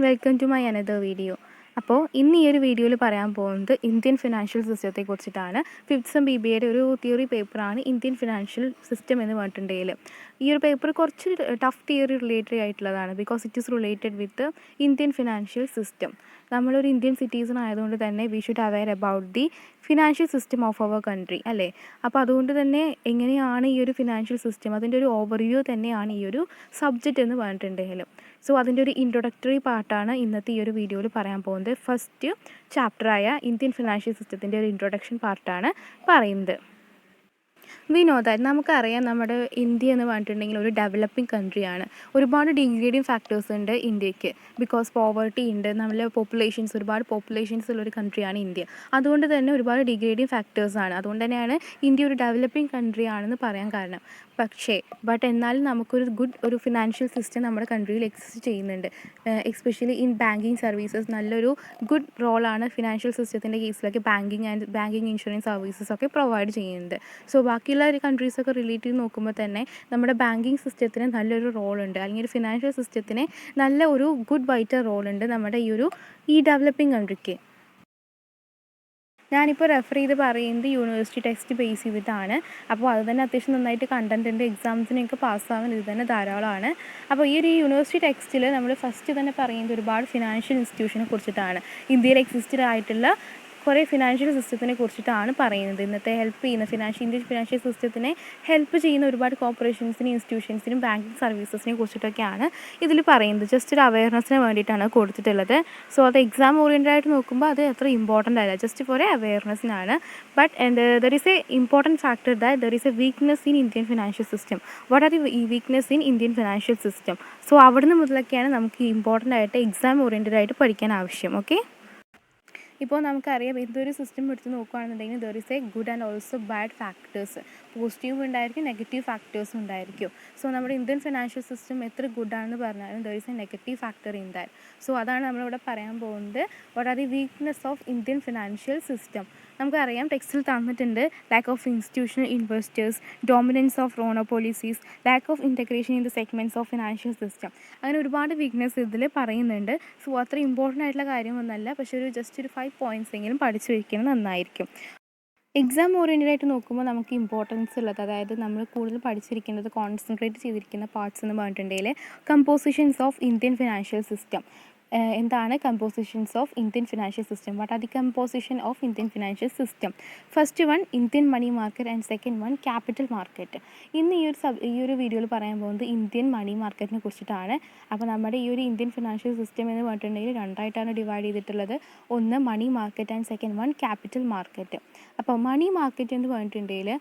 Welcome to my another video. അപ്പോൾ ഇന്ന് ഈ ഒരു വീഡിയോയിൽ പറയാൻ പോകുന്നത് ഇന്ത്യൻ ഫിനാൻഷ്യൽ സിസ്റ്റത്തെക്കുറിച്ചിട്ടാണ്. ഫിഫ്ത്ത് സെം BBAയുടെ ഒരു തിയറി പേപ്പറാണ് ഇന്ത്യൻ ഫിനാൻഷ്യൽ സിസ്റ്റം എന്ന് പറഞ്ഞിട്ടുണ്ടെങ്കിൽ. ഈ ഒരു പേപ്പർ കുറച്ച് ടഫ് തിയറി റിലേറ്റഡ് ആയിട്ടുള്ളതാണ്. Because it is related with Indian financial system. നമ്മളൊരു ഇന്ത്യൻ സിറ്റിസൺ ആയതുകൊണ്ട് തന്നെ we should aware about the financial system of our country അല്ലേ. അപ്പോൾ അതുകൊണ്ട് തന്നെ എങ്ങനെയാണ് ഈ ഒരു ഫിനാൻഷ്യൽ സിസ്റ്റം, അതിൻ്റെ ഒരു ഓവർവ്യൂ തന്നെയാണ് ഈ ഒരു സബ്ജക്റ്റ് എന്ന് പറഞ്ഞിട്ടുണ്ടെങ്കിൽ. സോ അതിൻ്റെ ഒരു ഇൻട്രൊഡക്ടറി പാർട്ടാണ് ഇന്നത്തെ ഈ ഒരു വീഡിയോയിൽ പറയാൻ പോകുന്നത്. ഫസ്റ്റ് ചാപ്റ്ററായ ഇന്ത്യൻ ഫിനാൻഷ്യൽ സിസ്റ്റത്തിൻ്റെ ഒരു ഇൻട്രൊഡക്ഷൻ പാർട്ടാണ് പറയുന്നത്. വി നോ ദാറ്റ് നമുക്കറിയാം നമ്മുടെ ഇന്ത്യ എന്ന് പറഞ്ഞിട്ടുണ്ടെങ്കിൽ ഒരു ഡെവലപ്പിംഗ് കൺട്രിയാണ്. ഒരുപാട് ഡിഗ്രേഡിങ് ഫാക്ടേഴ്സ് ഉണ്ട് ഇന്ത്യക്ക്. ബിക്കോസ് പോവർട്ടി ഉണ്ട്, നമ്മളെ ഒരുപാട് പോപ്പുലേഷൻസ് ഉള്ളൊരു കൺട്രിയാണ് ഇന്ത്യ. അതുകൊണ്ട് തന്നെ ഒരുപാട് ഡിഗ്രേഡിങ് ഫാക്ടേഴ്സാണ്. അതുകൊണ്ട് തന്നെയാണ് ഇന്ത്യ ഒരു ഡെവലപ്പിംഗ് കൺട്രി ആണെന്ന് പറയാൻ കാരണം. ബട്ട് എന്നാലും നമുക്കൊരു ഒരു ഫിനാൻഷ്യൽ സിസ്റ്റം നമ്മുടെ കൺട്രിയിൽ എക്സിസ്റ്റ് ചെയ്യുന്നുണ്ട്. എസ്പെഷ്യലി ഇൻ ബാങ്കിങ് സർവീസസ് നല്ലൊരു ഗുഡ് റോളാണ് ഫിനാൻഷ്യൽ സിസ്റ്റത്തിൻ്റെ കേസിലൊക്കെ ബാങ്കിങ് ഇൻഷുറൻസ് സർവീസസ് ഒക്കെ പ്രൊവൈഡ് ചെയ്യുന്നുണ്ട്. സോ ബാക്കിയുള്ള കൺട്രീസൊക്കെ റിലേറ്റ് ചെയ്ത് നോക്കുമ്പോൾ തന്നെ നമ്മുടെ ബാങ്കിങ് സിസ്റ്റത്തിന് നല്ലൊരു റോളുണ്ട്, അല്ലെങ്കിൽ ഒരു ഫിനാൻഷ്യൽ സിസ്റ്റത്തിന് നല്ല ഒരു ഗുഡ് വൈറ്റൽ റോളുണ്ട് നമ്മുടെ ഈ ഡെവലപ്പിംഗ് കൺട്രിക്ക്. ഞാനിപ്പോൾ റെഫർ ചെയ്ത് പറയുന്നത് യൂണിവേഴ്സിറ്റി ടെക്സ്റ്റ് ബേസ് ചെയ്തിട്ടാണ്. അപ്പോൾ അത് തന്നെ അത്യാവശ്യം നന്നായിട്ട് കണ്ടൻറ്റ് ഉണ്ട്, എക്സാംസിനൊക്കെ പാസ്സാവാൻ ഇത് തന്നെ ധാരാളമാണ്. അപ്പോൾ ഈ ഒരു യൂണിവേഴ്സിറ്റി ടെക്സ്റ്റിൽ നമ്മൾ ഫസ്റ്റ് തന്നെ പറയുന്നത് ഒരുപാട് ഫിനാൻഷ്യൽ ഇൻസ്റ്റിറ്റ്യൂഷനെ കുറിച്ചിട്ടാണ്. ഇന്ത്യയിൽ എക്സിസ്റ്റഡ് ആയിട്ടുള്ള കുറേ ഫിനാൻഷ്യൽ സിസ്റ്റത്തിനെ കുറിച്ചിട്ടാണ് പറയുന്നത്. ഇന്നത്തെ ഇന്ത്യൻ ഫിനാൻഷ്യൽ സിസ്റ്റത്തിനെ ഹെൽപ്പ് ചെയ്യുന്ന ഒരുപാട് കോർപ്പറേഷൻസിനും ഇൻസ്റ്റിറ്റ്യൂഷൻസിനും ബാങ്കിങ് സർവീസസിനെ കുറിച്ചിട്ടൊക്കെയാണ് ഇതിൽ പറയുന്നത്. ജസ്റ്റ് ഒരു അവയർനെസ്സിന് വേണ്ടിയിട്ടാണ് കൊടുത്തിട്ടുള്ളത്. സോ അത് എക്സാം ഓറിയൻറ്റഡ് ആയിട്ട് നോക്കുമ്പോൾ അത് അത്ര ഇമ്പോർട്ടൻ്റ് അല്ല, ജസ്റ്റ് ഫോർ അവയർനെസ്സിനാണ്. But there is a important factor that there is a weakness in Indian financial system. What are the weakness in Indian financial system? So അവിടുന്ന് മുതലൊക്കെയാണ് നമുക്ക് ഇമ്പോർട്ടൻ്റ് ആയിട്ട് എക്സാം ഓറിയൻറ്റഡ് ആയിട്ട് പഠിക്കാൻ ആവശ്യം. ഓക്കെ, ഇപ്പോൾ നമുക്കറിയാം എന്തൊരു സിസ്റ്റം എടുത്ത് നോക്കുകയാണെന്നുണ്ടെങ്കിൽ there is a good and also bad factors. Positive ഉണ്ടായിരിക്കും, നെഗറ്റീവ് ഫാക്ടേഴ്സും ഉണ്ടായിരിക്കും. സോ നമ്മുടെ ഇന്ത്യൻ ഫിനാൻഷ്യൽ സിസ്റ്റം എത്ര ഗുഡാണെന്ന് പറഞ്ഞാലും there is a negative factor in that. So അതാണ് നമ്മളിവിടെ പറയാൻ പോകുന്നത്. What are the weakness of Indian financial system? നമുക്കറിയാം ടെക്സ്റ്റിൽ തന്നിട്ടുണ്ട് lack of institutional investors, dominance of monopolies, lack of integration in the segments of financial system. അങ്ങനെ ഒരുപാട് weakness ഇതിൽ പറയുന്നുണ്ട്. സോ അത്ര ഇമ്പോർട്ടൻ്റ് ആയിട്ടുള്ള കാര്യമൊന്നുമല്ല, പക്ഷേ ജസ്റ്റ് ഒരു 5 പോയിൻറ്റ്സ് എങ്കിലും പഠിച്ചു വയ്ക്കുന്നത് നന്നായിരിക്കും. എക്സാം ഓറിയൻറ്റഡ് ആയിട്ട് നോക്കുമ്പോൾ നമുക്ക് ഇമ്പോർട്ടൻസ് ഉള്ളത്, അതായത് നമ്മൾ കൂടുതൽ പഠിച്ചിരിക്കുന്നത് കോൺസെൻട്രേറ്റ് ചെയ്തിരിക്കുന്ന പാർട്സ് എന്ന് പറഞ്ഞിട്ടുണ്ടെങ്കിൽ compositions of Indian financial system. എന്താണ് compositions of Indian financial system? What are the composition of Indian financial system? First one Indian money market and second one capital market. ഇന്ന് ഈ ഒരു വീഡിയോയിൽ പറയാൻ പോകുന്നത് ഇന്ത്യൻ മണി മാർക്കറ്റിനെ കുറിച്ചിട്ടാണ്. അപ്പോൾ നമ്മുടെ ഈ ഒരു ഇന്ത്യൻ ഫിനാൻഷ്യൽ സിസ്റ്റം എന്ന് പറഞ്ഞിട്ടുണ്ടെങ്കിൽ രണ്ടായിട്ടാണ് ഡിവൈഡ് ചെയ്തിട്ടുള്ളത്. ഒന്ന് money market and second one capital market. അപ്പോൾ മണി മാർക്കറ്റ് എന്ന് പറഞ്ഞിട്ടുണ്ടെങ്കിൽ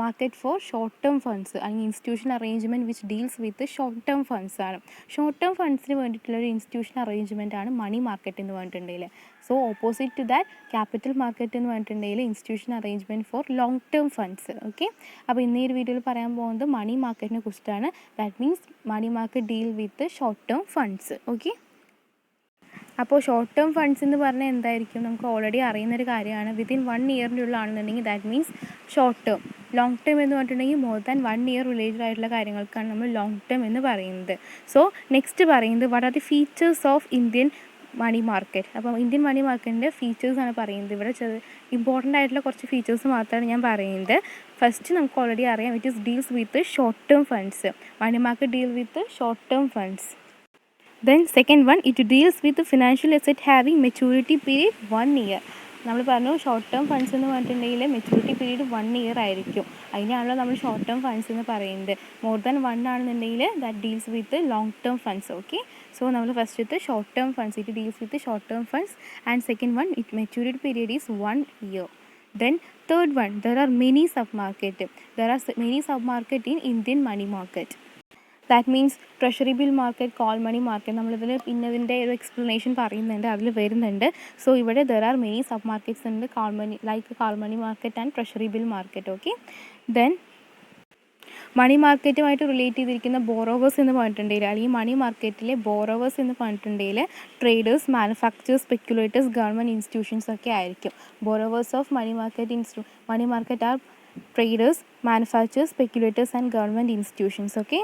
market for short term funds, അല്ലെങ്കിൽ institutional arrangement which deals with short term funds ആണ്. ഷോർട്ട് ടേം ഫണ്ട്സിന് വേണ്ടിയിട്ടുള്ള ഒരു ഇൻസ്റ്റിറ്റ്യൂഷണൽ അറേഞ്ച്മെൻറ്റ് ആണ് മണി മാർക്കറ്റ് എന്ന് പറഞ്ഞിട്ടുണ്ടെങ്കിൽ. So opposite to that capital market എന്ന് പറഞ്ഞിട്ടുണ്ടെങ്കിൽ institutional arrangement for long term funds. Okay, അപ്പോൾ ഇന്ന് ഈ ഒരു വീഡിയോയിൽ പറയാൻ പോകുന്നത് മണി മാർക്കറ്റിനെ കുറിച്ചിട്ടാണ്. That means money market deal with short term funds. Okay, അപ്പോൾ ഷോർട്ട് ടേം ഫണ്ട്സ് എന്ന് പറഞ്ഞാൽ എന്തായിരിക്കും? നമുക്ക് ഓൾറെഡി അറിയുന്നൊരു കാര്യമാണ്. വിത്തിൻ 1 ഇയറിൻ്റെ ഉള്ളാണെന്നുണ്ടെങ്കിൽ that means short term. Long term എന്ന് പറഞ്ഞിട്ടുണ്ടെങ്കിൽ മോർ ദാൻ 1 ഇയർ റിലേറ്റഡ് ആയിട്ടുള്ള കാര്യങ്ങൾക്കാണ് നമ്മൾ ലോങ് ടേം എന്ന് പറയുന്നത്. സോ നെക്സ്റ്റ് പറയുന്നത് what are the features of Indian money market. അപ്പോൾ ഇന്ത്യൻ മണി മാർക്കറ്റിൻ്റെ ഫീച്ചേഴ്സാണ് പറയുന്നത്. ഇവിടെ ഇമ്പോർട്ടൻ്റ് ആയിട്ടുള്ള കുറച്ച് ഫീച്ചേഴ്സ് മാത്രമാണ് ഞാൻ പറയുന്നത്. ഫസ്റ്റ് നമുക്ക് ഓൾറെഡി അറിയാം, it is deals with short term funds. Money market deal with short term funds. Then second one, it deals with the financial asset having maturity period 1 year. നമ്മൾ പറഞ്ഞു short term funds എന്ന് പറഞ്ഞിട്ടുണ്ടെങ്കിൽ maturity period 1 year ആയിരിക്കും. അതിനാണല്ലോ നമ്മൾ short term funds എന്ന് പറയുന്നത്. More than 1 ആണെന്നുണ്ടെങ്കിൽ that deals with long term funds. Okay, so നമ്മൾ ഫസ്റ്റത്തെ short term funds, it deals with short term funds. And second one, it maturity period is 1 year. Then third one, there are many sub-market. There are many sub-market in Indian money market. That means treasury bill market, call money market. നമ്മളിതിൽ പിന്നതിൻ്റെ ഒരു explanation പറയുന്നുണ്ട്, അതിൽ വരുന്നുണ്ട്. So ഇവിടെ there are many sub markets ഉണ്ട്, call money market and treasury bill market. Okay, then money മാർക്കറ്റുമായിട്ട് relate ചെയ്തിരിക്കുന്ന ബോറോവേഴ്സ് എന്ന് പറഞ്ഞിട്ടുണ്ടെങ്കിൽ, അല്ലെങ്കിൽ മണി മാർക്കറ്റിലെ ബോറോവേഴ്സ് എന്ന് പറഞ്ഞിട്ടുണ്ടെങ്കിൽ traders, manufacturers, speculators, government institutions ഒക്കെ ആയിരിക്കും. Borrowers of money market are traders, manufacturers, speculators and government institutions. Okay,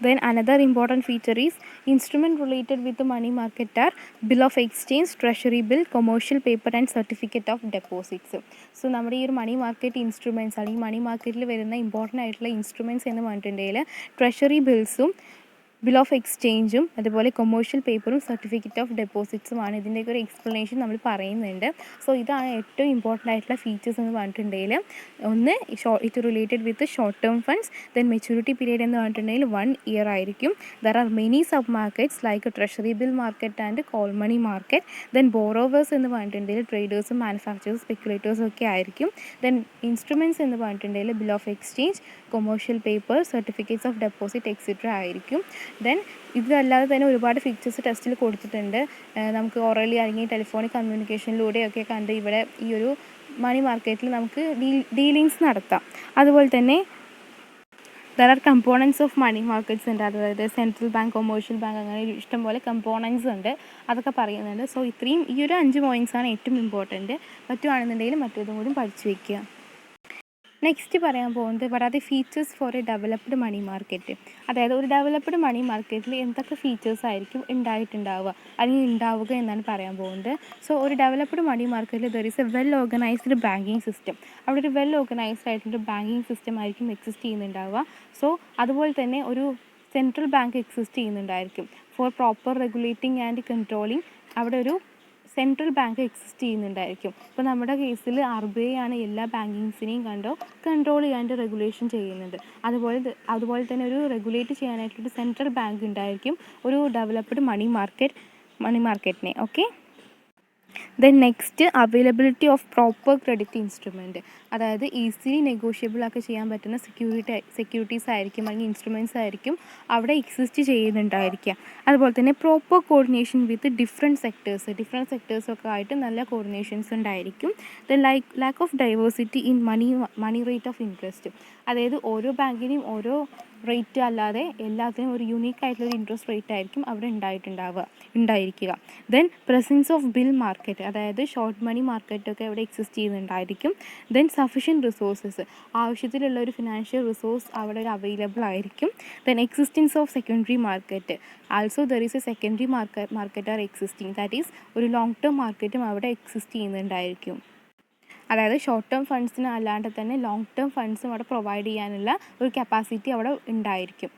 Then another important feature is instrument related with the money market are bill of exchange, treasury bill, commercial paper and certificate of deposits. So നമ്മുടെ ഈ ഒരു money market instruments അല്ലെങ്കിൽ മണി മാർക്കറ്റിൽ വരുന്ന important ആയിട്ടുള്ള instruments എന്ന് പറഞ്ഞിട്ടുണ്ടെങ്കിൽ treasury ബിൽസും bill of എക്സ്ചേഞ്ചും അതുപോലെ കൊമേഴ്ഷ്യൽ പേപ്പറും സർട്ടിഫിക്കറ്റ് ഓഫ് ഡെപ്പോസിറ്റ്സുമാണ്. ഇതിൻ്റെയൊക്കെ ഒരു എക്സ്പ്ലനേഷൻ നമ്മൾ പറയുന്നുണ്ട്. സോ ഇതാണ് ഏറ്റവും ഇമ്പോർട്ടൻ്റ് ആയിട്ടുള്ള ഫീച്ചേഴ്സ് എന്ന് പറഞ്ഞിട്ടുണ്ടെങ്കിൽ ഒന്ന് it related with short term funds. Then maturity period എന്ന് പറഞ്ഞിട്ടുണ്ടെങ്കിൽ 1 year ആയിരിക്കും. There are many sub markets like treasury bill market and call money market. Then borrowers എന്ന് പറഞ്ഞിട്ടുണ്ടെങ്കിൽ ട്രേഡേഴ്സും മാനുഫാക്ചറേഴ്സ് സ്പെക്കുലേറ്റേഴ്സും ഒക്കെ ആയിരിക്കും. ദെൻ ഇൻസ്ട്രുമെൻറ്റ്സ് എന്ന് പറഞ്ഞിട്ടുണ്ടെങ്കിൽ bill of exchange, commercial paper, certificates of deposit etcetera ആയിരിക്കും. ദെൻ ഇതല്ലാതെ തന്നെ ഒരുപാട് ഫീച്ചേഴ്സ് ടെസ്റ്റിൽ കൊടുത്തിട്ടുണ്ട്. നമുക്ക് ഓറലി അല്ലെങ്കിൽ ടെലിഫോണിക് കമ്മ്യൂണിക്കേഷനിലൂടെയൊക്കെ കണ്ട് ഇവിടെ ഈ ഒരു മണി മാർക്കറ്റിൽ നമുക്ക് ഡീലിങ്സ് നടത്താം. അതുപോലെ തന്നെ there are components of money markets ഉണ്ട്. അതായത് സെൻട്രൽ ബാങ്ക്, കൊമേഴ്ഷ്യൽ ബാങ്ക്, അങ്ങനെ ഇഷ്ടംപോലെ കമ്പോണൻസ് ഉണ്ട്, അതൊക്കെ പറയുന്നുണ്ട്. സോ ഇത്രയും ഈ ഒരു 5 പോയിൻറ്റ്സാണ് ഏറ്റവും ഇമ്പോർട്ടൻറ്റ്. പറ്റുവാണെന്നുണ്ടെങ്കിൽ മറ്റേതും കൂടി പഠിച്ചു വയ്ക്കുക. നെക്സ്റ്റ് പറയാൻ പോകുന്നത് what are the features for a developed money market. അതായത് ഒരു ഡെവലപ്ഡ് മണി മാർക്കറ്റിൽ എന്തൊക്കെ ഫീച്ചേഴ്സ് ആയിരിക്കും ഉണ്ടായിട്ടുണ്ടാവുക അല്ലെങ്കിൽ ഉണ്ടാവുക എന്നാണ് പറയാൻ പോകുന്നത്. സോ ഒരു ഡെവലപ്ഡ് മണി മാർക്കറ്റിൽ there is a well organised banking system. അവിടെ ഒരു വെൽ ഓർഗനൈസ്ഡ് ആയിട്ടുള്ളൊരു ബാങ്കിങ് സിസ്റ്റം ആയിരിക്കും എക്സിസ്റ്റ് ചെയ്യുന്നുണ്ടാവുക. സോ അതുപോലെ തന്നെ ഒരു സെൻട്രൽ ബാങ്ക് എക്സിസ്റ്റ് ചെയ്യുന്നുണ്ടായിരിക്കും for proper regulating and controlling. അവിടെ ഒരു സെൻട്രൽ ബാങ്ക് എക്സിസ്റ്റ് ചെയ്യുന്നുണ്ടായിരിക്കും. ഇപ്പോൾ നമ്മുടെ കേസിൽ RBI ആണ് എല്ലാ ബാങ്കിങ്സിനെയും കൺട്രോൾ ചെയ്യാണ്ട് റെഗുലേഷൻ ചെയ്യുന്നത്. അതുപോലെ തന്നെ ഒരു റെഗുലേറ്റ് ചെയ്യാനായിട്ടൊരു സെൻട്രൽ ബാങ്ക് ഉണ്ടായിരിക്കും ഒരു ഡെവലപ്ഡ് മണി മാർക്കറ്റിനെ. Okay. Then next availability of proper credit instrument. അതായത് ഈസിലി നെഗോഷ്യബിൾ ഒക്കെ ചെയ്യാൻ പറ്റുന്ന സെക്യൂരിറ്റീസ് ആയിരിക്കും അല്ലെങ്കിൽ ഇൻസ്ട്രുമെൻറ്റ്സ് ആയിരിക്കും അവിടെ എക്സിസ്റ്റ് ചെയ്യുന്നുണ്ടായിരിക്കുക. അതുപോലെ തന്നെ പ്രോപ്പർ കോർഡിനേഷൻ വിത്ത് ഡിഫറെൻറ്റ് സെക്ടേഴ്സൊക്കെ ആയിട്ട് നല്ല കോർഡിനേഷൻസ് ഉണ്ടായിരിക്കും. Then lack of diversity in money rate of interest. അതായത് ഓരോ ബാങ്കിനെയും ഓരോ റേറ്റ് അല്ലാതെ എല്ലാത്തിനും ഒരു യുണീക്ക് ആയിട്ടുള്ളൊരു ഇൻട്രസ്റ്റ് റേറ്റ് ആയിരിക്കും അവിടെ ഉണ്ടായിരിക്കുക. Then presence of bill market, അതായത് ഷോർട്ട് മണി മാർക്കറ്റൊക്കെ അവിടെ എക്സിസ്റ്റ് ചെയ്യുന്നുണ്ടായിരിക്കും. ദെൻ സഫിഷ്യൻറ്റ് റിസോഴ്സസ്, ആവശ്യത്തിലുള്ള ഒരു ഫിനാൻഷ്യൽ റിസോഴ്സ് അവിടെ ഒരു അവൈലബിൾ ആയിരിക്കും. Then existence of secondary market. Also there is a secondary market are existing. That is ഒരു ലോങ് ടേം മാർക്കറ്റും അവിടെ എക്സിസ്റ്റ് ചെയ്യുന്നുണ്ടായിരിക്കും. അതായത് ഷോർട്ട് ടേം ഫണ്ട്സിന് അല്ലാണ്ട് തന്നെ ലോങ് ടേം ഫണ്ട്സും അവിടെ പ്രൊവൈഡ് ചെയ്യാനുള്ള ഒരു കപ്പാസിറ്റി അവിടെ ഉണ്ടായിരിക്കും.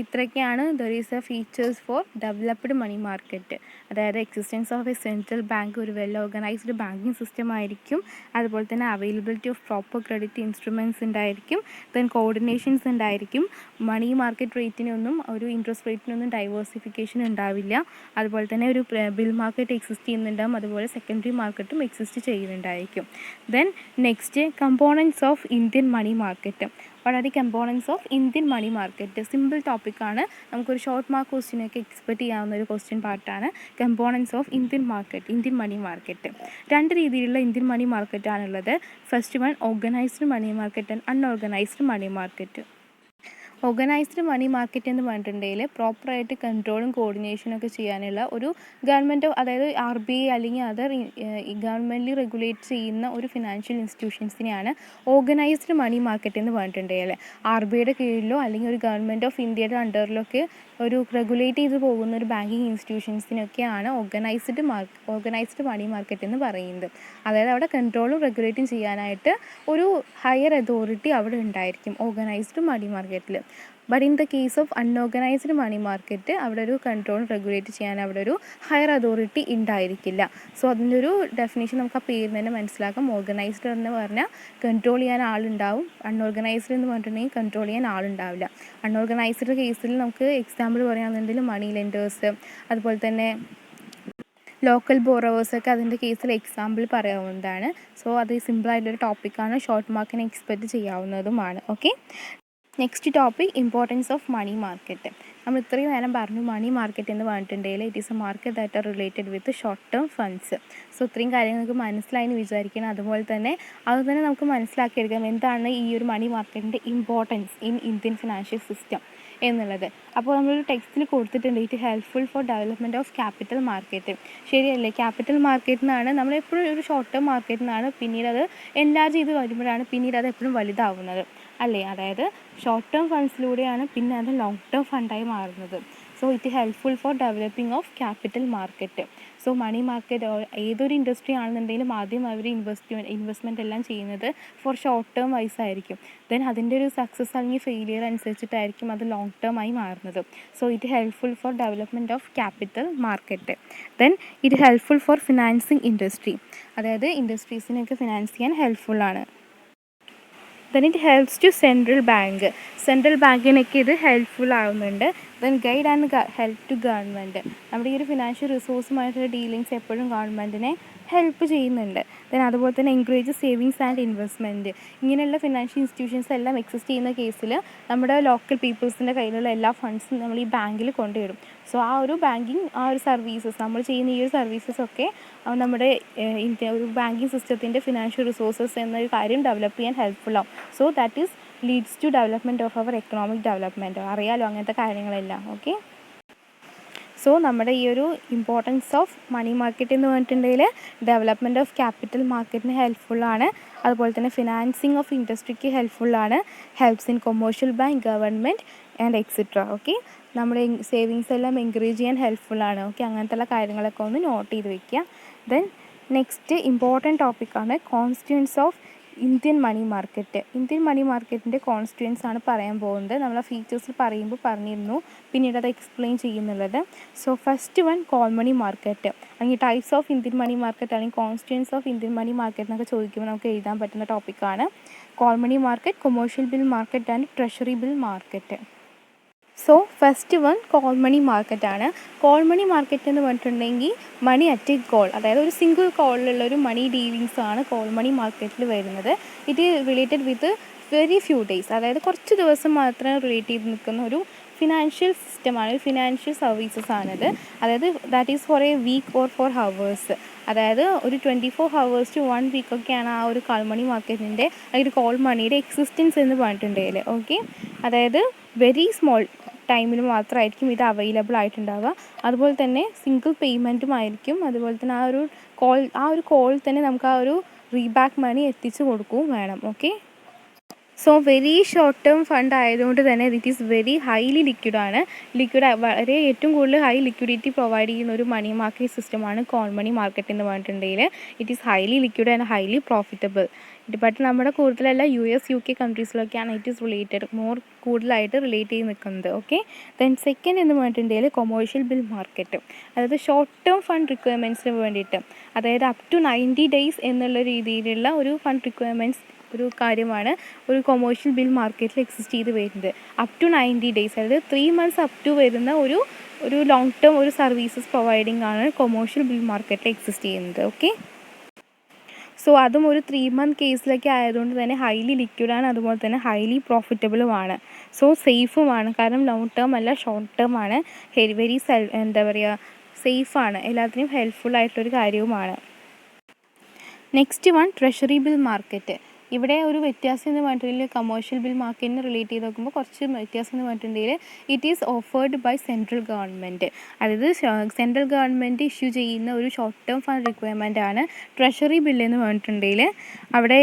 ഇത്രയൊക്കെയാണ് there is a features for developed money market. അതായത് existence of a central bank, ഒരു വെൽ ഓർഗനൈസ്ഡ് ബാങ്കിങ് സിസ്റ്റം ആയിരിക്കും. അതുപോലെ തന്നെ availability of proper credit instruments ഉണ്ടായിരിക്കും. ദെൻ കോർഡിനേഷൻസ് ഉണ്ടായിരിക്കും. മണി മാർക്കറ്റ് റേറ്റിനൊന്നും ഒരു ഇൻട്രസ്റ്റ് റേറ്റിനൊന്നും ഡൈവേഴ്സിഫിക്കേഷൻ ഉണ്ടാവില്ല. അതുപോലെ തന്നെ ഒരു ബിൽ മാർക്കറ്റ് എക്സിസ്റ്റ് ചെയ്യുന്നുണ്ടാകും. അതുപോലെ സെക്കൻഡറി മാർക്കറ്റും എക്സിസ്റ്റ് ചെയ്യുന്നുണ്ടായിരിക്കും. Then next components of Indian money market. What are the components of Indian money market. Simple ടോപ്പിക്കാണ്, നമുക്കൊരു ഷോർട്ട് മാർക്ക് ക്വസ്റ്റ്യനൊക്കെ എക്സ്പെക്റ്റ് ചെയ്യാവുന്ന ഒരു ക്വസ്റ്റ്യൻ പാർട്ടാണ് components of Indian money market. 2 രീതിയിലുള്ള ഇന്ത്യൻ മണി മാർക്കറ്റാണുള്ളത്. First one organised money market and unorganised money market. Organised money market എന്ന് പറഞ്ഞിട്ടുണ്ടെങ്കിൽ പ്രോപ്പറായിട്ട് കൺട്രോളും കോർഡിനേഷനും ഒക്കെ ചെയ്യാനുള്ള ഒരു ഗവൺമെൻറ്, അതായത് RBI അല്ലെങ്കിൽ അതർ ഗവൺമെൻറ് റെഗുലേറ്റ് ചെയ്യുന്ന ഒരു ഫിനാൻഷ്യൽ ഇൻസ്റ്റിറ്റ്യൂഷൻസിനെയാണ് ഓർഗനൈസ്ഡ് മണി മാർക്കറ്റ് എന്ന് പറഞ്ഞിട്ടുണ്ടെങ്കിൽ. RBIയുടെ കീഴിലോ അല്ലെങ്കിൽ ഒരു ഗവൺമെൻറ് ഓഫ് ഇന്ത്യയുടെ അണ്ടറിലൊക്കെ ഒരു റെഗുലേറ്റ് ചെയ്ത് പോകുന്ന ഒരു ബാങ്കിങ് ഇൻസ്റ്റിറ്റ്യൂഷൻസിനൊക്കെയാണ് ഓർഗനൈസ്ഡ് മണി മാർക്കറ്റ് എന്ന് പറയുന്നത്. അതായത് അവിടെ കൺട്രോളും റെഗുലേറ്റും ചെയ്യാനായിട്ട് ഒരു ഹയർ അതോറിറ്റി അവിടെ ഉണ്ടായിരിക്കും ഓർഗനൈസ്ഡ് മണി മാർക്കറ്റിൽ. But in the case of unorganised money market അവിടെ ഒരു കൺട്രോൾ റെഗുലേറ്റ് ചെയ്യാൻ അവിടെ ഒരു ഹയർ അതോറിറ്റി ഉണ്ടായിരിക്കില്ല. സോ അതിൻ്റെ ഒരു ഡെഫിനേഷൻ നമുക്ക് ആ പേരിൽ തന്നെ മനസ്സിലാക്കാം. ഓർഗനൈസ്ഡ് എന്ന് പറഞ്ഞാൽ കൺട്രോൾ ചെയ്യാൻ ആളുണ്ടാവും, അൺഓർഗനൈസ്ഡ് എന്ന് പറഞ്ഞിട്ടുണ്ടെങ്കിൽ കൺട്രോൾ ചെയ്യാൻ ആളുണ്ടാവില്ല. അൺഓർഗനൈസ്ഡ് കേസിൽ നമുക്ക് എക്സാമ്പിൾ പറയുകയാണെന്നുണ്ടെങ്കിൽ മണി ലെൻഡേഴ്സ്, അതുപോലെ തന്നെ ലോക്കൽ ബോറോവേഴ്സൊക്കെ അതിൻ്റെ കേസിൽ എക്സാമ്പിൾ പറയാവുന്നതാണ്. സോ അത് സിമ്പിളായിട്ടൊരു ടോപ്പിക്കാണ്, ഷോർട്ട് മാർക്കിന് എക്സ്പെക്റ്റ് ചെയ്യാവുന്നതുമാണ്. Okay. Next topic importance of money market. നമ്മൾ ഇത്രയും നേരം പറഞ്ഞു മണി മാർക്കറ്റ് എന്ന് പറഞ്ഞിട്ടുണ്ടെങ്കിൽ it is a market that are related with short term funds. So ഇത്രയും കാര്യങ്ങൾ നമുക്ക് മനസ്സിലായെന്ന് വിചാരിക്കണം. അതുപോലെ തന്നെ നമുക്ക് മനസ്സിലാക്കിയെടുക്കാം എന്താണ് ഈ ഒരു മണി മാർക്കറ്റിൻ്റെ importance in Indian financial system എന്നുള്ളത്. അപ്പോൾ നമ്മളൊരു ടെക്സ്റ്റിൽ കൊടുത്തിട്ടുണ്ട് it helpful for development of capital market. ശരിയല്ലേ? ക്യാപിറ്റൽ മാർക്കറ്റിൽ നിന്നാണ് നമ്മളെപ്പോഴും ഒരു ഷോർട്ട് ടേം മാർക്കറ്റിൽ നിന്നാണ് പിന്നീട് അത് എൻലാർജ് ചെയ്ത് വരുമ്പോഴാണ് പിന്നീട് അത് എപ്പോഴും വലുതാവുന്നത്. അല്ലേ? അതായത് ഷോർട്ട് ടേം ഫണ്ട്സിലൂടെയാണ് പിന്നെ അത് ലോങ് ടേം ഫണ്ടായി മാറുന്നത്. So it helpful for developing of capital market. So money market ഏതൊരു ഇൻഡസ്ട്രി ആണെന്നുണ്ടെങ്കിലും ആദ്യം അവർ ഇൻവെസ്റ്റ്മെൻറ്റ് എല്ലാം ചെയ്യുന്നത് ഫോർ ഷോർട്ട് ടേം വൈസ് ആയിരിക്കും. ദെൻ അതിൻ്റെ ഒരു സക്സസ് അല്ലെങ്കിൽ ഫെയിലിയർ അനുസരിച്ചിട്ടായിരിക്കും അത് ലോങ് ടേം ആയി മാറുന്നത്. So it helpful for development of capital market. Then it helpful for financing industry, അതായത് ഇൻഡസ്ട്രീസിനൊക്കെ ഫിനാൻസ് ചെയ്യാൻ ഹെൽപ്ഫുള്ളാണ്. Then it helps to central ബാങ്കിനൊക്കെ ഇത് ഹെൽപ്ഫുൾ ആവുന്നുണ്ട്. Then guide and help to government, നമ്മുടെ ഈ ഒരു ഫിനാൻഷ്യൽ റിസോഴ്സുമായിട്ടുള്ള ഡീലിങ്സ് എപ്പോഴും ഗവൺമെൻറ്റിനെ ഹെൽപ്പ് ചെയ്യുന്നുണ്ട്. ദെൻ അതുപോലെ തന്നെ എൻകറേജ് സേവിങ്സ് ആൻഡ് ഇൻവെസ്റ്റ്മെൻറ്റ്. ഇങ്ങനെയുള്ള ഫിനാൻഷ്യൽ ഇൻസ്റ്റിറ്റ്യൂഷൻസ് എല്ലാം എക്സിസ്റ്റ് ചെയ്യുന്ന കേസിൽ നമ്മുടെ ലോക്കൽ പീപ്പിൾസിൻ്റെ കയ്യിലുള്ള എല്ലാ ഫണ്ട്സും നമ്മൾ ഈ ബാങ്കിൽ കൊണ്ടുവരും. സോ ആ ഒരു ബാങ്കിങ്, ആ ഒരു സർവീസസ്, നമ്മൾ ചെയ്യുന്ന ഈ ഒരു സർവീസസൊക്കെ നമ്മുടെ ഒരു ബാങ്കിങ് സിസ്റ്റത്തിൻ്റെ ഫിനാൻഷ്യൽ റിസോഴ്സസ് എന്നൊരു കാര്യം ഡെവലപ്പ് ചെയ്യാൻ ഹെൽപ്ഫുള്ളാവും. So that is leads to development of our economic development. അറിയാലോ അങ്ങനത്തെ കാര്യങ്ങളെല്ലാം. ഓക്കെ, സോ നമ്മുടെ ഈ ഒരു ഇമ്പോർട്ടൻസ് ഓഫ് മണി മാർക്കറ്റ് എന്ന് പറഞ്ഞിട്ടുണ്ടെങ്കിൽ ഡെവലപ്മെൻറ്റ് ഓഫ് ക്യാപിറ്റൽ മാർക്കറ്റിന് ഹെൽപ്ഫുള്ളാണ്. അതുപോലെ തന്നെ ഫിനാൻസിങ് ഓഫ് ഇൻഡസ്ട്രിക്ക് ഹെൽപ്ഫുള്ളാണ്. Helps in commercial bank, government and etcetera. Okay, നമ്മുടെ സേവിങ്സ് എല്ലാം എൻകറേജ് ചെയ്യാൻ ഹെൽപ്ഫുള്ളാണ്. ഓക്കെ, അങ്ങനത്തെ കാര്യങ്ങളൊക്കെ ഒന്ന് നോട്ട് ചെയ്ത് വയ്ക്കുക. ദെൻ നെക്സ്റ്റ് ഇമ്പോർട്ടൻറ്റ് ടോപ്പിക്കാണ് constituents of Indian money market. Indian money മാർക്കറ്റിൻ്റെ കോൺസ്റ്റിറ്റ്യൂൻസ് ആണ് പറയാൻ പോകുന്നത്. നമ്മൾ ആ ഫീച്ചേഴ്സ് പറയുമ്പോൾ പറഞ്ഞിരുന്നു, പിന്നീട് അത് എക്സ്പ്ലെയിൻ ചെയ്യുന്നുള്ളത്. So first one, call money market, അല്ലെങ്കിൽ types of Indian money market അല്ലെങ്കിൽ constituents of Indian money market എന്നൊക്കെ ചോദിക്കുമ്പോൾ നമുക്ക് എഴുതാൻ പറ്റുന്ന ടോപ്പിക്കാണ്. Call money market, commercial bill market and treasury bill market. So first one call money മാർക്കറ്റാണ്. Call money market എന്ന് പറഞ്ഞിട്ടുണ്ടെങ്കിൽ മണി അറ്റ് എ കോൾ, അതായത് ഒരു സിംഗിൾ കോളിലുള്ള ഒരു മണി ഡീലിങ്സ് ആണ് കോൾ മണി മാർക്കറ്റിൽ വരുന്നത്. It related with very few days, അതായത് കുറച്ച് ദിവസം മാത്രം റിലേറ്റ് ചെയ്ത് നിൽക്കുന്ന ഒരു ഫിനാൻഷ്യൽ സിസ്റ്റമാണ്, ഒരു ഫിനാൻഷ്യൽ സർവീസസ് ആണിത്. അതായത് that is for a week or for hours, അതായത് ഒരു 24 hours to 1 week ഒക്കെയാണ് ആ ഒരു കോൾ മണി മാർക്കറ്റിൻ്റെ അല്ലെങ്കിൽ കോൾ മണിയുടെ എക്സിസ്റ്റൻസ് എന്ന് പറഞ്ഞിട്ടുണ്ടെങ്കിൽ. ഓക്കെ, അതായത് വെരി സ്മോൾ ടൈമിൽ മാത്രമായിരിക്കും ഇത് അവൈലബിൾ ആയിട്ടുണ്ടാവുക. അതുപോലെ തന്നെ സിംഗിൾ പേയ്മെൻറ്റും ആയിരിക്കും. അതുപോലെ തന്നെ ആ ഒരു കോൾ തന്നെ നമുക്ക് ആ ഒരു റീബാക്ക് മണി എത്തിച്ചു കൊടുക്കുകയും വേണം. Okay, so very short term fund ആയതുകൊണ്ട് തന്നെ ഇറ്റ് ഈസ് വെരി ഹൈലി ലിക്വിഡാണ്. വളരെ ഏറ്റവും കൂടുതൽ ഹൈ ലിക്വിഡിറ്റി പ്രൊവൈഡ് ചെയ്യുന്ന ഒരു മണി മാർക്കറ്റ് സിസ്റ്റമാണ് കോൾ മണി മാർക്കറ്റ് എന്ന് പറഞ്ഞിട്ടുണ്ടെങ്കിൽ it is highly liquid and highly profitable. But നമ്മുടെ കൂടുതലല്ല US UK കൺട്രീസിലൊക്കെയാണ് ഇറ്റ് ഈസ് റിലേറ്റഡ് കൂടുതലായിട്ട് റിലേറ്റ് ചെയ്ത് നിൽക്കുന്നത്. ഓക്കെ, ദെൻ സെക്കൻഡ് എന്ന് പറഞ്ഞിട്ടുണ്ടെങ്കിൽ കൊമേഴ്ഷ്യൽ ബിൽ മാർക്കറ്റ്, അതായത് ഷോർട്ട് ടേം ഫണ്ട് റിക്വയർമെൻറ്റ്സിന് വേണ്ടിയിട്ട്, അതായത് അപ് ടു 90 days എന്നുള്ള രീതിയിലുള്ള ഒരു ഫണ്ട് റിക്വയർമെൻറ്റ്സ് ഒരു കാര്യമാണ് ഒരു കൊമേഴ്ഷ്യൽ ബിൽ മാർക്കറ്റിൽ എക്സിസ്റ്റ് ചെയ്ത് വരുന്നത്. അപ് ടു 90 days, അതായത് 3 months അപ് ടു വരുന്ന ഒരു ലോങ് ടേം ഒരു സർവീസസ് പ്രൊവൈഡിങ് ആണ് കൊമേഴ്ഷ്യൽ ബിൽ മാർക്കറ്റിൽ എക്സിസ്റ്റ് ചെയ്യുന്നത്. ഓക്കെ, സോ അതും ഒരു 3 month കേസിലൊക്കെ ആയതുകൊണ്ട് തന്നെ ഹൈലി ലിക്വിഡാണ്, അതുപോലെ തന്നെ ഹൈലി പ്രോഫിറ്റബിളുമാണ്. സോ സേഫുമാണ്, കാരണം ലോങ് ടേം അല്ല ഷോർട്ട് ടേം ആണ്. വെരി സേഫാണ്, എല്ലാത്തിനും ഹെൽപ്ഫുൾ ആയിട്ടൊരു കാര്യവുമാണ്. Next one, treasury bill market. ഇവിടെ ഒരു വ്യത്യാസം എന്ന് പറഞ്ഞിട്ടുണ്ടെങ്കിൽ കൊമേഴ്ഷ്യൽ ബിൽ മാർക്കറ്റിന് റിലേറ്റ് ചെയ്ത് നോക്കുമ്പോൾ കുറച്ച് വ്യത്യാസം എന്ന് പറഞ്ഞിട്ടുണ്ടെങ്കിൽ it is offered by central government, അതായത് സെൻട്രൽ ഗവൺമെൻറ് ഇഷ്യൂ ചെയ്യുന്ന ഒരു ഷോർട്ട് ടേം ഫണ്ട് റിക്വയർമെൻ്റ് ആണ് ട്രഷറി ബിൽ എന്ന് പറഞ്ഞിട്ടുണ്ടെങ്കിൽ. അവിടെ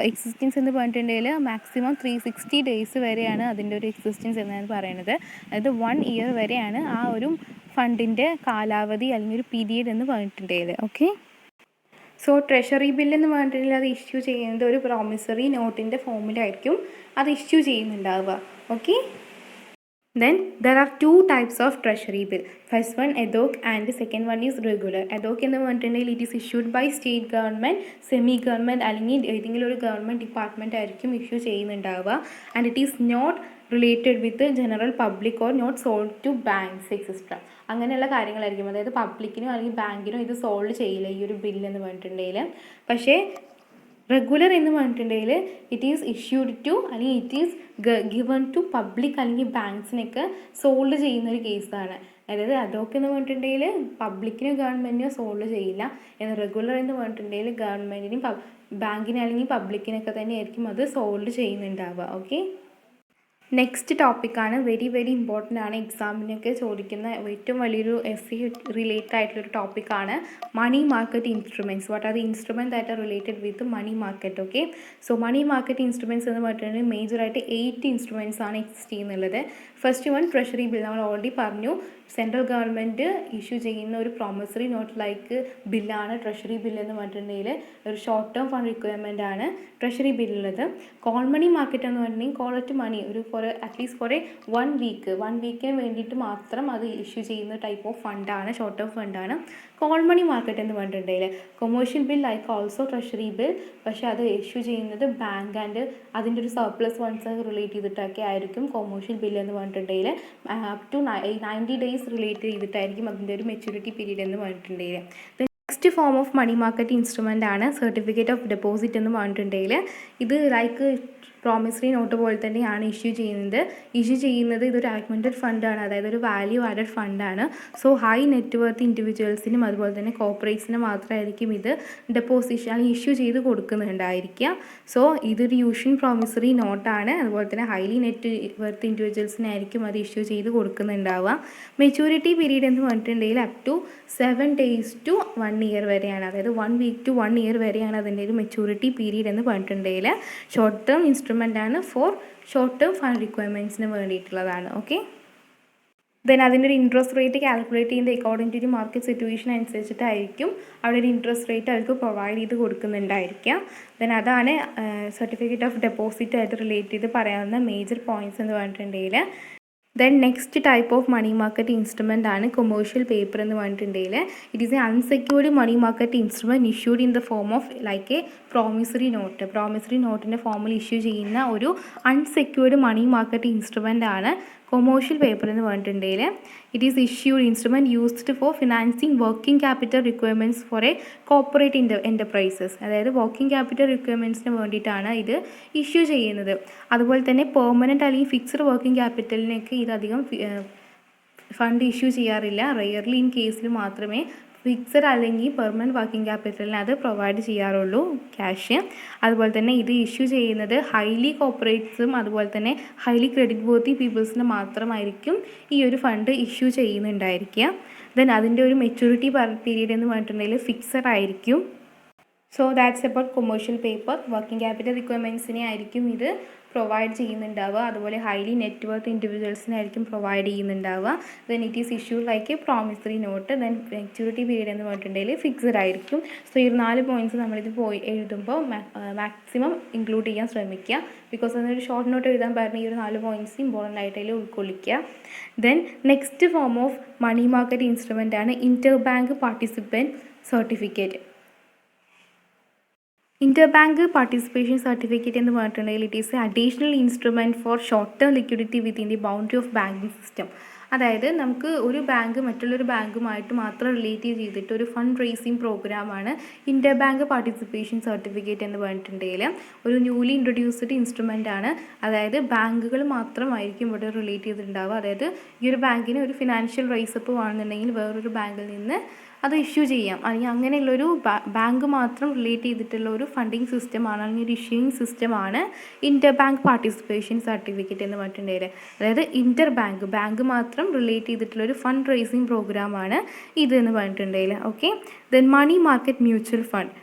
എക്സിസ്റ്റൻസ് എന്ന് പറഞ്ഞിട്ടുണ്ടെങ്കിൽ മാക്സിമം 360 days വരെയാണ് അതിൻ്റെ ഒരു എക്സിസ്റ്റൻസ് എന്നാണ് പറയുന്നത്. അതായത് 1 year വരെയാണ് ആ ഒരു ഫണ്ടിൻ്റെ കാലാവധി അല്ലെങ്കിൽ ഒരു പീരീഡ് എന്ന് പറഞ്ഞിട്ടുണ്ടെങ്കിൽ. ഓക്കെ, സോ ട്രഷറി ബിൽ എന്ന് പറഞ്ഞിട്ടുണ്ടെങ്കിൽ അത് ഇഷ്യൂ ചെയ്യുന്നത് ഒരു പ്രോമിസറി നോട്ടിൻ്റെ ഫോമിലായിരിക്കും അത് ഇഷ്യൂ ചെയ്യുന്നുണ്ടാവുക. Okay, then there are 2 types of treasury bill. First one ad hoc and the second one is regular. Ad hoc എന്ന് പറഞ്ഞിട്ടുണ്ടെങ്കിൽ it is issued by state government, semi government അല്ലെങ്കിൽ ഏതെങ്കിലും ഒരു ഗവൺമെൻറ് ഡിപ്പാർട്ട്മെൻറ്റ് ആയിരിക്കും issue ചെയ്യുന്നുണ്ടാവുക. and it is not related with the general public or not sold to banks etc. അങ്ങനെയുള്ള കാര്യങ്ങളായിരിക്കും. അതായത് പബ്ലിക്കിനോ അല്ലെങ്കിൽ ബാങ്കിനോ ഇത് സോൾവ് ചെയ്യില്ല ഈ ഒരു ബില്ല് എന്ന് പറഞ്ഞിട്ടുണ്ടെങ്കിൽ. പക്ഷേ റെഗുലർ എന്ന് പറഞ്ഞിട്ടുണ്ടെങ്കിൽ ഇറ്റ് ഈസ് ഇഷ്യൂഡ് ടു അല്ലെങ്കിൽ it is given to public അല്ലെങ്കിൽ ബാങ്ക്സിനൊക്കെ സോൾവ് ചെയ്യുന്നൊരു കേസാണ്. അതായത് അതൊക്കെ എന്ന് പറഞ്ഞിട്ടുണ്ടെങ്കിൽ പബ്ലിക്കിനോ ഗവൺമെൻറ്റിനോ സോൾവ് ചെയ്യില്ല. എന്നാൽ റെഗുലർ എന്ന് പറഞ്ഞിട്ടുണ്ടെങ്കിൽ ഗവൺമെൻറ്റിനും ബാങ്കിനെ അല്ലെങ്കിൽ പബ്ലിക്കിനൊക്കെ തന്നെ ആയിരിക്കും അത് സോൾവ് ചെയ്യുന്നുണ്ടാവുക. ഓക്കെ, നെക്സ്റ്റ് ടോപ്പിക്കാണ് വെരി ഇമ്പോർട്ടൻ്റ് ആണ്, എക്സാമിനൊക്കെ ചോദിക്കുന്ന ഏറ്റവും വലിയൊരു എസ് റിലേറ്റഡ് ആയിട്ടുള്ളൊരു ടോപ്പിക്കാണ് money market instruments. What are the instrument that are related with money market. Okay, so money market instruments എന്ന് പറഞ്ഞിട്ടുണ്ടെങ്കിൽ മേജറായിട്ട് 8 ഇൻസ്ട്രുമെൻറ്റ്സ് ആണ് എക്സിസ്റ്റ് ചെയ്യുന്നുള്ളത്. First one treasury bill. നമ്മൾ ഓൾറെഡി പറഞ്ഞു, സെൻട്രൽ ഗവൺമെൻറ് ഇഷ്യൂ ചെയ്യുന്ന ഒരു പ്രോമിസറി നോട്ട് ലൈക്ക് ബില്ലാണ് ട്രഷറി ബില്ല് എന്ന് പറഞ്ഞിട്ടുണ്ടെങ്കിൽ ഒരു ഷോർട്ട് ടേം ഫണ്ട് റിക്വയർമെൻ്റ് ആണ് ട്രഷറി ബില്ലുള്ളത്. കോൾ മണി മാർക്കറ്റ് എന്ന് പറഞ്ഞിട്ടുണ്ടെങ്കിൽ കോൾ അറ്റ് മണി, ഒരു അറ്റ്ലീസ്റ്റ് ഫോർ 1 വീക്കിന് വേണ്ടിയിട്ട് മാത്രം അത് ഇഷ്യൂ ചെയ്യുന്ന ടൈപ്പ് ഓഫ് ഫണ്ടാണ്, ഷോർട്ട് ടേം ഫണ്ടാണ് കോൾ മണി മാർക്കറ്റ് എന്ന് പറഞ്ഞിട്ടുണ്ടെങ്കിൽ. Commercial bill like also treasury bill, പക്ഷേ അത് ഇഷ്യൂ ചെയ്യുന്നത് ബാങ്ക് ആൻഡ് അതിൻ്റെ ഒരു സർപ്ലസ് ഫണ്ട്സ് റിലേറ്റ് ചെയ്തിട്ടൊക്കെ ആയിരിക്കും കൊമേഴ്ഷ്യൽ ബിൽ എന്ന് പറഞ്ഞിട്ടുണ്ടെങ്കിൽ. അപ് ടു 90 ഡേയ്സ് റിലേറ്റ് ചെയ്തിട്ടായിരിക്കും അതിൻ്റെ ഒരു മെച്യൂരിറ്റി പീരീഡ് എന്ന് പറഞ്ഞിട്ടുണ്ടെങ്കിൽ. Next form of money market instrument ആണ് സർട്ടിഫിക്കറ്റ് ഓഫ് ഡെപ്പോസിറ്റ് എന്ന് പറഞ്ഞിട്ടുണ്ടെങ്കിൽ. ഇത് ലൈക്ക് പ്രോമിസറി നോട്ട് പോലെ തന്നെയാണ് ഇഷ്യൂ ചെയ്യുന്നത്. ഇതൊരു ആഗ്മെൻറ്റഡ് ഫണ്ടാണ്, അതായത് ഒരു വാല്യൂ ആഡഡ് ഫണ്ടാണ്. സോ ഹൈ നെറ്റ് വർത്ത് ഇൻഡിവിജ്വൽസിനും അതുപോലെ തന്നെ കോർപ്പറേറ്റ്സിനും മാത്രമായിരിക്കും ഇത് ഡെപ്പോസിഷൻ അല്ലെങ്കിൽ ഇഷ്യൂ ചെയ്ത് കൊടുക്കുന്നുണ്ടായിരിക്കുക. സോ ഇതൊരു യൂഷ്യൻ പ്രോമിസറി നോട്ടാണ്, അതുപോലെ തന്നെ ഹൈലി നെറ്റ് വർത്ത് ഇൻഡിവിജ്വൽസിനായിരിക്കും അത് ഇഷ്യൂ ചെയ്ത് കൊടുക്കുന്നുണ്ടാവുക. മെച്യൂരിറ്റി പീരീഡ് എന്ന് പറഞ്ഞിട്ടുണ്ടെങ്കിൽ up to 7 days to 1 year വരെയാണ്, അതായത് 1 week to 1 year വരെയാണ് അതിൻ്റെ ഒരു മെച്യൂരിറ്റി പീരീഡ് എന്ന് പറഞ്ഞിട്ടുണ്ടെങ്കിൽ. ഷോർട്ട് ടേം ഇൻസ്ട്രുമെൻ്റ് ആണ്, ഫോർ ഷോർട്ട് ടേം ഫണ്ട് റിക്വയർമെൻറ്റ്സിന് വേണ്ടിയിട്ടുള്ളതാണ്. ഓക്കെ, ദെൻ അതിൻ്റെ ഒരു ഇൻട്രസ്റ്റ് റേറ്റ് കാൽക്കുലേറ്റ് ചെയ്യുന്നത് according to the market situation അനുസരിച്ചിട്ടായിരിക്കും അവിടെ ഒരു ഇൻട്രസ്റ്റ് റേറ്റ് അവർക്ക് പ്രൊവൈഡ് ചെയ്ത് കൊടുക്കുന്നുണ്ടായിരിക്കാം. ദെൻ അതാണ് സർട്ടിഫിക്കറ്റ് ഓഫ് ഡെപ്പോസിറ്റ് ആയിട്ട് റിലേറ്റ് ചെയ്ത് പറയാവുന്ന മേജർ പോയിൻറ്റ്സ് എന്ന് പറഞ്ഞിട്ടുണ്ടെങ്കിൽ. Then next type of money market instrument ആണ് കൊമേഴ്ഷ്യൽ പേപ്പർ എന്ന് പറഞ്ഞിട്ടുണ്ടെങ്കിൽ. It is a unsecured money market instrument issued in the form of like a promissory note. Promissory നോട്ടിൻ്റെ ഫോമിൽ ഇഷ്യൂ ചെയ്യുന്ന ഒരു അൺസെക്യൂർഡ് മണി മാർക്കറ്റ് ഇൻസ്ട്രുമെൻ്റ് ആണ് commercial paper എന്ന് പറഞ്ഞിട്ടുണ്ടെങ്കിൽ. It is issued instrument used for financing working capital requirements for a corporate enterprises. അതായത് working capital റിക്വയർമെൻറ്റ്സിന് വേണ്ടിയിട്ടാണ് ഇത് ഇഷ്യൂ ചെയ്യുന്നത്. അതുപോലെ തന്നെ പെർമനൻറ്റ് അല്ലെങ്കിൽ ഫിക്സ്ഡ് വർക്കിംഗ് ക്യാപിറ്റലിനൊക്കെ ഇതധികം ഫണ്ട് ഇഷ്യൂ ചെയ്യാറില്ല. റെയർലി ഇൻ കേസിൽ മാത്രമേ ഫിക്സഡ് അല്ലെങ്കിൽ പെർമനൻറ്റ് വർക്കിംഗ് ക്യാപിറ്റലിന് അത് പ്രൊവൈഡ് ചെയ്യാറുള്ളൂ ക്യാഷ്. അതുപോലെ തന്നെ ഇത് ഇഷ്യൂ ചെയ്യുന്നത് ഹൈലി കോർപ്പറേറ്റ്സും അതുപോലെ തന്നെ ഹൈലി ക്രെഡിറ്റ് വർത്തി പീപ്പിൾസിന് മാത്രമായിരിക്കും ഈ ഒരു ഫണ്ട് ഇഷ്യൂ ചെയ്യുന്നുണ്ടായിരിക്കുക. ദെൻ അതിൻ്റെ ഒരു മെച്യൂരിറ്റി പീരീഡ് എന്ന് പറഞ്ഞിട്ടുണ്ടെങ്കിൽ ഫിക്സഡ് ആയിരിക്കും. So that's about commercial paper. Working capital റിക്വയർമെൻറ്റ്സിനെ ആയിരിക്കും ഇത് പ്രൊവൈഡ് ചെയ്യുന്നുണ്ടാവുക, അതുപോലെ ഹൈലി നെറ്റ് വർത്ത് ഇൻഡിവിജ്വൽസിനായിരിക്കും പ്രൊവൈഡ് ചെയ്യുന്നുണ്ടാവുക. Then it is issue like a promissory note. Then maturity period എന്ന് പറഞ്ഞിട്ടുണ്ടെങ്കിൽ ഫിക്സഡ് ആയിരിക്കും. സോ ഈ 4 പോയിൻറ്റ്സ് നമ്മളിത് എഴുതുമ്പോൾ മാക്സിമം ഇൻക്ലൂഡ് ചെയ്യാൻ ശ്രമിക്കുക. ബിക്കോസ് അതൊരു ഷോർട്ട് നോട്ട് എഴുതാൻ പറഞ്ഞ ഈ ഒരു 4 പോയിൻറ്റ്സ് ഇമ്പോർട്ടൻ്റ് ആയിട്ട് ഉൾക്കൊള്ളിക്കുക. Then next form of money market instrument ആണ് inter bank participant certificate. Inter bank participation certificate എന്ന് പറഞ്ഞിട്ടുണ്ടെങ്കിൽ it is a additional instrument for short term liquidity within the boundary of banking system. അതായത് നമുക്ക് ഒരു bank മറ്റുള്ളൊരു ബാങ്കുമായിട്ട് മാത്രം relate ചെയ്തിട്ട് ഒരു fund raising പ്രോഗ്രാമാണ് ഇൻ്റർ ബാങ്ക് പാർട്ടിസിപ്പേഷൻ സർട്ടിഫിക്കറ്റ് എന്ന് പറഞ്ഞിട്ടുണ്ടെങ്കിൽ. ഒരു ന്യൂലി ഇൻട്രൊഡ്യൂസ്ഡ് ഇൻസ്ട്രുമെൻ്റ് ആണ്, അതായത് ബാങ്കുകൾ മാത്രമായിരിക്കും ഇവിടെ റിലേറ്റ് ചെയ്തിട്ടുണ്ടാവുക. അതായത് ഈ ഒരു ബാങ്കിന് ഒരു ഫിനാൻഷ്യൽ റൈസപ്പ് വേണമെന്നുണ്ടെങ്കിൽ വേറൊരു ബാങ്കിൽ നിന്ന് അത് ഇഷ്യൂ ചെയ്യാം, അല്ലെങ്കിൽ അങ്ങനെയുള്ളൊരു ബാങ്ക് മാത്രം റിലേറ്റ് ചെയ്തിട്ടുള്ള ഒരു ഫണ്ടിങ് സിസ്റ്റമാണ് അല്ലെങ്കിൽ ഒരു ഇഷ്യൂയിങ് സിസ്റ്റമാണ് ഇൻ്റർ ബാങ്ക് പാർട്ടിസിപ്പേഷൻ സർട്ടിഫിക്കറ്റ് എന്ന് പറഞ്ഞിട്ടുണ്ടെങ്കിൽ. അതായത് ഇൻ്റർ ബാങ്ക് മാത്രം റിലേറ്റ് ചെയ്തിട്ടുള്ള ഒരു ഫണ്ട് റേസിംഗ് പ്രോഗ്രാമാണ് ഇത് എന്ന് പറഞ്ഞിട്ടുണ്ടെങ്കിൽ. Okay, then money market mutual fund.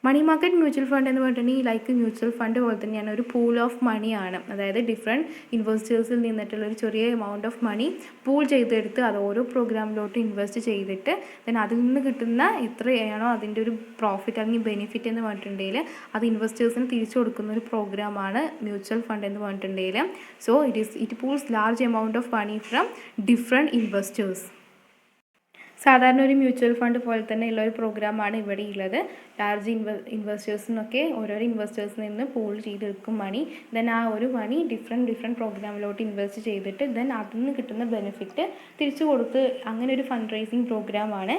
Money market mutual fund എന്ന് പറഞ്ഞിട്ടുണ്ടെങ്കിൽ ലൈക്ക് മ്യൂച്വൽ ഫണ്ട് പോലെ തന്നെയാണ്, ഒരു പൂൾ ഓഫ് മണിയാണ്. അതായത് ഡിഫറെൻറ്റ് ഇൻവെസ്റ്റേഴ്സിൽ നിന്നിട്ടുള്ള ഒരു ചെറിയ എമൗണ്ട് ഓഫ് മണി പൂൾ ചെയ്തെടുത്ത് അത് ഓരോ പ്രോഗ്രാമിലോട്ട് ഇൻവെസ്റ്റ് ചെയ്തിട്ട് ദെൻ അതിൽ നിന്ന് കിട്ടുന്ന എത്രയാണോ അതിൻ്റെ ഒരു പ്രോഫിറ്റ് അല്ലെങ്കിൽ ബെനിഫിറ്റ് എന്ന് പറഞ്ഞിട്ടുണ്ടെങ്കിൽ അത് ഇൻവെസ്റ്റേഴ്സിന് തിരിച്ചു കൊടുക്കുന്ന ഒരു പ്രോഗ്രാമാണ് മ്യൂച്വൽ ഫണ്ട് എന്ന് പറഞ്ഞിട്ടുണ്ടെങ്കിൽ. So it pools large amount of money from different investors. സാധാരണ ഒരു മ്യൂച്വൽ ഫണ്ട് പോലെ തന്നെ ഉള്ള ഒരു പ്രോഗ്രാമാണ് ഇവിടെ ഉള്ളത്. ലാർജ് ഇൻവെസ്റ്റേഴ്സിനൊക്കെ ഓരോരോ ഇൻവെസ്റ്റേഴ്സിൽ നിന്ന് പൂൾ ചെയ്തെടുക്കും മണി. ദെൻ ആ ഒരു മണി ഡിഫറെൻറ്റ് പ്രോഗ്രാമിലോട്ട് ഇൻവെസ്റ്റ് ചെയ്തിട്ട് ദെൻ അതിൽ നിന്ന് കിട്ടുന്ന ബെനിഫിറ്റ് തിരിച്ചു കൊടുത്ത് അങ്ങനെ ഒരു ഫണ്ട് റേസിംഗ് പ്രോഗ്രാമാണ്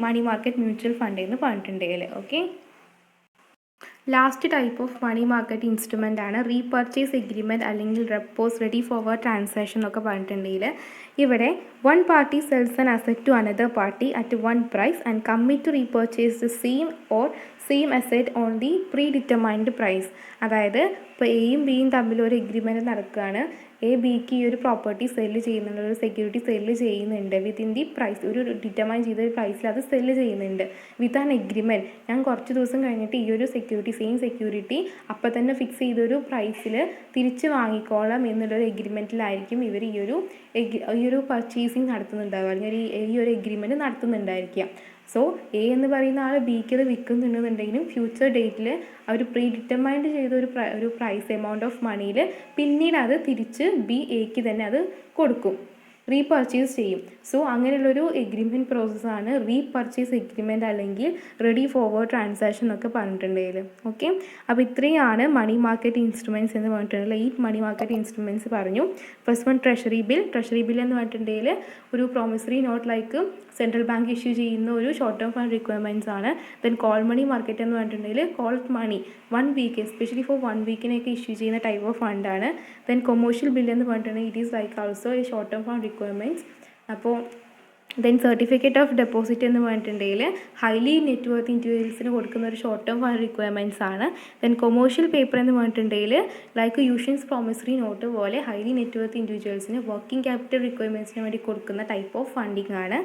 മണി മാർക്കറ്റ് മ്യൂച്വൽ ഫണ്ട് എന്ന് പറഞ്ഞിട്ടുണ്ടെങ്കിൽ. Okay, last type of money market instrument ആണ് റീപർച്ചേസ് എഗ്രിമെൻറ്റ് അല്ലെങ്കിൽ റെപ്പോസ് റെഡി ഫോർവേഡ് ട്രാൻസാക്ഷൻ എന്നൊക്കെ പറഞ്ഞിട്ടുണ്ടെങ്കിൽ. ഇവിടെ one party sells an asset to another party at one price and commit to repurchase the same asset on the predetermined price. അതായത് ഇപ്പോൾ എയും ബിയും തമ്മിൽ ഒരു എഗ്രിമെൻറ്റ് നടക്കുകയാണ്. എ ബിക്ക് ഈ ഒരു പ്രോപ്പർട്ടി സെല്ല് ചെയ്യുന്നുണ്ട്, ഒരു സെക്യൂരിറ്റി സെല്ല് ചെയ്യുന്നുണ്ട് വിത്തിൻ ദി പ്രൈസ്, ഒരു ഡിറ്റർമൈൻ ചെയ്ത ഒരു പ്രൈസിൽ അത് സെല്ല് ചെയ്യുന്നുണ്ട് വിത്ത് ആൻ എഗ്രിമെൻറ്റ്. ഞാൻ കുറച്ച് ദിവസം കഴിഞ്ഞിട്ട് ഈ ഒരു സെക്യൂരിറ്റി, സെയിം സെക്യൂരിറ്റി അപ്പോൾ തന്നെ ഫിക്സ് ചെയ്തൊരു പ്രൈസിൽ തിരിച്ച് വാങ്ങിക്കോളാം എന്നുള്ളൊരു എഗ്രിമെൻറ്റിലായിരിക്കും ഇവർ ഈ ഒരു പർച്ചേസിങ് നടത്തുന്നുണ്ടാവുക, അല്ലെങ്കിൽ ഈ ഒരു എഗ്രിമെൻറ്റ് നടത്തുന്നുണ്ടായിരിക്കുക. സോ എ എന്ന് പറയുന്ന ആൾ ബിക്ക് അത് വിൽക്കുന്നുണ്ടെന്നുണ്ടെങ്കിലും ഫ്യൂച്ചർ ഡേറ്റിൽ അവർ പ്രീ ഡിറ്റർമൈൻഡ് ചെയ്ത ഒരു പ്രൈസ് എമൗണ്ട് ഓഫ് മണിയിൽ പിന്നീട് അത് തിരിച്ച് ബി എക്ക് തന്നെ അത് കൊടുക്കും, റീപർച്ചേസ് ചെയ്യും. സോ അങ്ങനെയുള്ളൊരു എഗ്രിമെൻറ്റ് പ്രോസസ്സാണ് റീപർച്ചേസ് എഗ്രിമെൻറ്റ് അല്ലെങ്കിൽ റെഡി ഫോർവേഡ് ട്രാൻസാക്ഷൻ എന്നൊക്കെ പറഞ്ഞിട്ടുണ്ടെങ്കിൽ. ഓക്കെ, അപ്പോൾ ഇത്രയാണ് മണി മാർക്കറ്റ് ഇൻസ്ട്രുമെൻറ്റ്സ് എന്ന് പറഞ്ഞിട്ടുണ്ടെങ്കിൽ 8 മണി മാർക്കറ്റ് ഇൻസ്ട്രുമെൻറ്റ്സ് പറഞ്ഞു. First one treasury bill. Treasury bill എന്ന് പറഞ്ഞിട്ടുണ്ടെങ്കിൽ ഒരു promissory note like central bank issue ചെയ്യുന്ന ഒരു ഷോർട്ട് ടേം ഫണ്ട് റിക്വയർമെൻറ്റ്സ് ആണ്. ദെൻ കോൾ മണി മാർക്കറ്റ് എന്ന് പറഞ്ഞിട്ടുണ്ടെങ്കിൽ call money 1 week, especially for 1 വീക്കിനൊക്കെ ഇഷ്യൂ ചെയ്യുന്ന ടൈപ്പ് ഓഫ് ഫണ്ടാണ്. ദെൻ കൊമേഴ്ഷ്യൽ ബിൽ എന്ന് പറഞ്ഞിട്ടുണ്ടെങ്കിൽ ഇറ്റ് ഈസ് ലൈക്ക് ആൾസോ ഈ ഷോർട്ട് ടേം ഫണ്ട് റിക്വയർമെൻറ്റ്സ്. അപ്പോൾ ദെൻ സർട്ടിഫിക്കറ്റ് ഓഫ് ഡെപ്പോസിറ്റ് എന്ന് പറഞ്ഞിട്ടുണ്ടെങ്കിൽ ഹൈലി നെറ്റ് വർത്ത് ഇൻഡിവിജ്വൽസിന് കൊടുക്കുന്ന ഒരു ഷോർട്ട് ടേം ഫണ്ട് റിക്വയർമെൻറ്റ്സ് ആണ്. ദെൻ കൊമേഴ്ഷ്യൽ പേപ്പർ എന്ന് പറഞ്ഞിട്ടുണ്ടെങ്കിൽ ലൈക്ക് യൂഷ്യൻസ് പ്രോമിസറി നോട്ട് പോലെ ഹൈലി നെറ്റ് വർത്ത് ഇൻഡിവിജ്വൽസിന് വർക്കിംഗ് ക്യാപിറ്റൽ റിക്വയർമെൻറ്റ്സിന് വേണ്ടി കൊടുക്കുന്ന ടൈപ്പ് ഓഫ് ഫണ്ടിങ് ആണ്.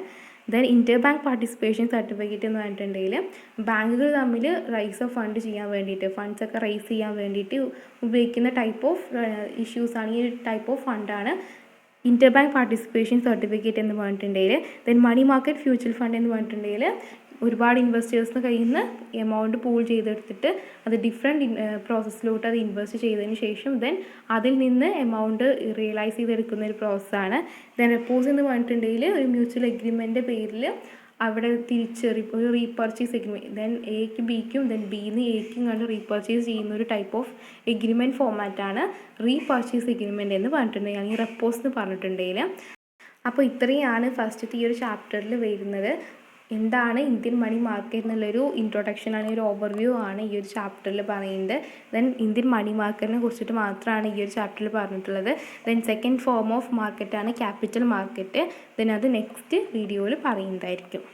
Then inter bank participation certificate എന്ന് പറഞ്ഞിട്ടുണ്ടെങ്കിൽ ബാങ്കുകൾ തമ്മിൽ റൈസ് ഓഫ് ഫണ്ട് ചെയ്യാൻ വേണ്ടിയിട്ട്, ഫണ്ട്സൊക്കെ റൈസ് ചെയ്യാൻ വേണ്ടിയിട്ട് ഉപയോഗിക്കുന്ന ടൈപ്പ് ഓഫ് ഇഷ്യൂസാണ്, ഈ ടൈപ്പ് ഓഫ് ഫണ്ടാണ് ഇൻ്റർ ബാങ്ക് പാർട്ടിസിപ്പേഷൻ സർട്ടിഫിക്കറ്റ് എന്ന് പറഞ്ഞിട്ടുണ്ടെങ്കിൽ. Then money market future fund എന്ന് പറഞ്ഞിട്ടുണ്ടെങ്കിൽ ഒരുപാട് ഇൻവെസ്റ്റേഴ്സിന് കയ്യിൽ നിന്ന് എമൗണ്ട് പൂൾ ചെയ്തെടുത്തിട്ട് അത് ഡിഫറെൻറ്റ് പ്രോസസ്സിലോട്ട് അത് ഇൻവെസ്റ്റ് ചെയ്തതിന് ശേഷം ദെൻ അതിൽ നിന്ന് എമൗണ്ട് റിയലൈസ് ചെയ്തെടുക്കുന്ന ഒരു പ്രോസസ്സാണ്. ദെൻ റെപ്പോസ് എന്ന് പറഞ്ഞിട്ടുണ്ടെങ്കിൽ ഒരു മ്യൂച്വൽ എഗ്രിമെൻ്റിൻ്റെ പേരിൽ അവിടെ തിരിച്ച് ഒരു റീപർച്ചേസ് എഗ്രിമെൻറ്റ്, ദെൻ എക്ക് ബിക്കും ദെൻ ബിന്ന് എക്കും കണ്ട് റീപർച്ചേസ് ചെയ്യുന്ന ഒരു ടൈപ്പ് ഓഫ് എഗ്രിമെൻറ്റ് ഫോമാറ്റാണ് റീപർച്ചേസ് എഗ്രിമെൻറ്റ് എന്ന് പറഞ്ഞിട്ടുണ്ടെങ്കിൽ, അല്ലെങ്കിൽ റെപ്പോസ് എന്ന് പറഞ്ഞിട്ടുണ്ടെങ്കിൽ. അപ്പോൾ ഇത്രയാണ് ഫസ്റ്റത്തെ ഈ ഒരു ചാപ്റ്ററിൽ വരുന്നത്. എന്താണ് ഇന്ത്യൻ മണി മാർക്കറ്റ് എന്നുള്ളൊരു ഇൻട്രൊഡക്ഷൻ ആണ്, ഒരു ഓവർവ്യൂ ആണ് ഈ ഒരു ചാപ്റ്ററിൽ പറയുന്നത്. ദെൻ ഇന്ത്യൻ മണി മാർക്കറ്റിനെ കുറിച്ചിട്ട് മാത്രമാണ് ഈ ഒരു ചാപ്റ്ററിൽ പറഞ്ഞിട്ടുള്ളത്. ദെൻ സെക്കൻഡ് ഫോം ഓഫ് മാർക്കറ്റാണ് ക്യാപിറ്റൽ മാർക്കറ്റ്. ദെൻ അത് നെക്സ്റ്റ് വീഡിയോയിൽ പറയുന്നതായിരിക്കും.